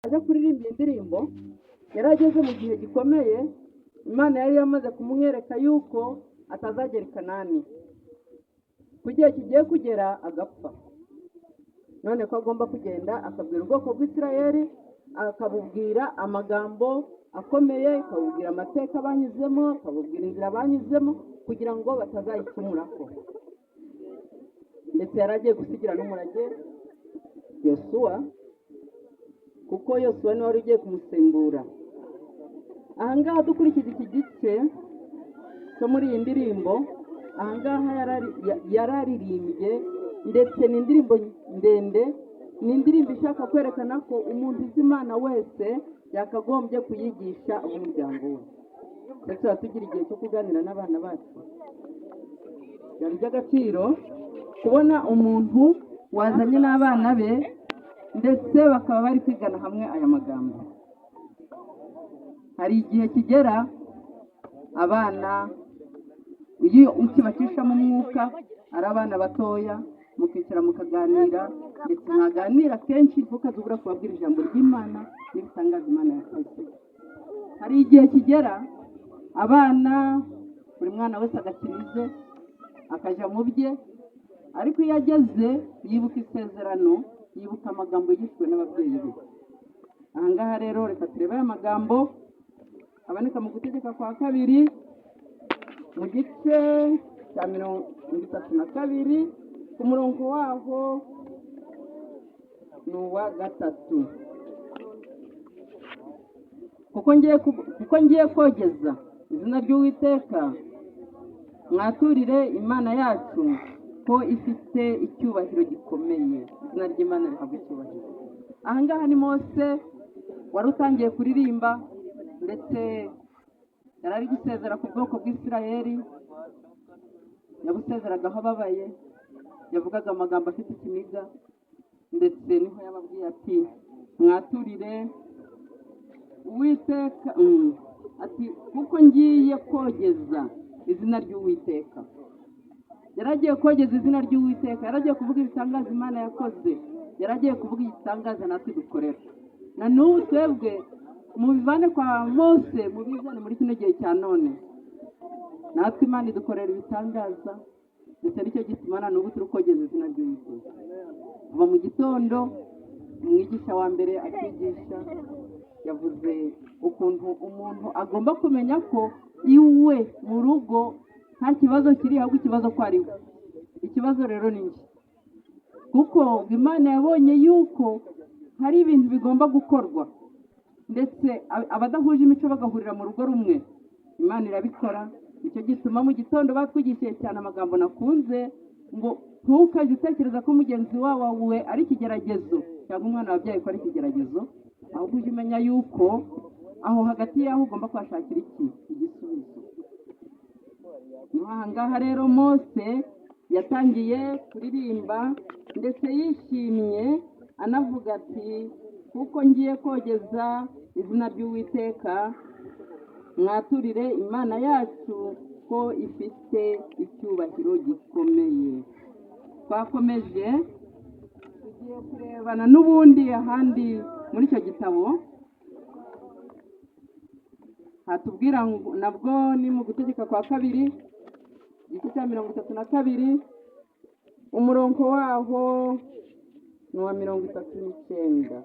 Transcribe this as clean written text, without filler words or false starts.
ajya kuririmba indirimbo yari ageze mu gihe gikomeye. Imana yari yamaze kumwereka yuko atazagera i Kanani, ku gihe kigiye kugera agapfa. None ko agomba kugenda akabwira ubwoko bw'Isirayeli, akabubwira amagambo akomeye, akabubwira amateka banyuzemo, akabubwira inzira banyuzemo kugira ngo batazayicumurako. Ndetse yari agiye gusigira n'umurage Yosuwa, kuko Yosuwa niwe wari ugiye kumusimbura. Ahangaha dukurikije iki gice cyo muri iyi ndirimbo, ahangaha yararirimbye, ndetse ni indirimbo ndende, ni indirimbo ishaka kwerekana ko umuntu uzi Imana wese yakagombye kuyigisha umuryango we. Ndetse tugira igihe cyo kuganira n'abana bacu. Byari iby'agaciro kubona umuntu wazanye n'abana be, ndetse bakaba bari kwigana hamwe aya magambo. Hari igihe kigera abana iyo ukibacisha mu mwuka ari abana batoya, mukicara mukaganira, ndetse mwaganira kenshi mukazubura kubabwira ijambo ry'Imana n'ibitangaza Imana yakoze. Hari igihe kigera abana, buri mwana wese agakirize akajya mu bye, ariko iyo ageze yibuka isezerano, yibuka amagambo yigishijwe n'ababyeyi be. Ahangaha rero reka turebe aya magambo aboneka mu Gutegeka kwa kabiri mu gice cya 32 ku murongo waho ni uwa 3. kuko ngiye kogeza izina ry'Uwiteka, mwaturire Imana yacu ko ifite icyubahiro gikomeye. Izina ry'Imana rihabwa icyubahiro. Ahangaha ni Mose wari utangiye kuririmba, ndetse yari ari gusezera ku bwoko bw'Isirayeli. Yabusezeragaho ababaye, yavugaga amagambo afite ikiniga, ndetse niho yababwiye ati mwaturire Uwiteka, ati kuko ngiye kogeza izina ry'Uwiteka. Yaragiye kogeza izina ry'Uwiteka, yaragiye kuvuga ibitangaza Imana yakoze, yaragiye kuvuga igitangaza natwe dukorera. Na n'ubu twebwe mubivane kwa Mose mubizane muri kino gihe cya none, natwe Imana idukorera ibitangaza, ndetse nicyo gituma na n'ubu turi kogeza izina ry'Uwiteka. Kuva mu gitondo umwigisha wa mbere akigisha yavuze ukuntu umuntu agomba kumenya ko iwe mu rugo nta kibazo kiri, ahubwo ikibazo ko ari we. Ikibazo rero ni iki? Kuko Imana yabonye yuko hari ibintu bigomba gukorwa, ndetse abadahuje imico bagahurira mu rugo rumwe, Imana irabikora. Nicyo gituma mu gitondo batwigishije cyane amagambo nakunze ngo ntukajye utekereza ko mugenzi wawe ari ikigeragezo, cyangwa umwana wabyaye ko ari ikigeragezo, ahubwo ujye umenya yuko aho hagati yaho ugomba kuhashakira igisubizo. Ahangaha rero Mose yatangiye kuririmba, ndetse yishimye anavuga ati kuko ngiye kogeza izina ry'Uwiteka, mwaturire Imana yacu ko ifite icyubahiro gikomeye. Twakomeje tugiye kurebana n'ubundi ahandi muri icyo gitabo, hatubwira ngo nabwo ni mu Gutegeka kwa kabiri igice cya 32 umurongo waho ni uwa 39.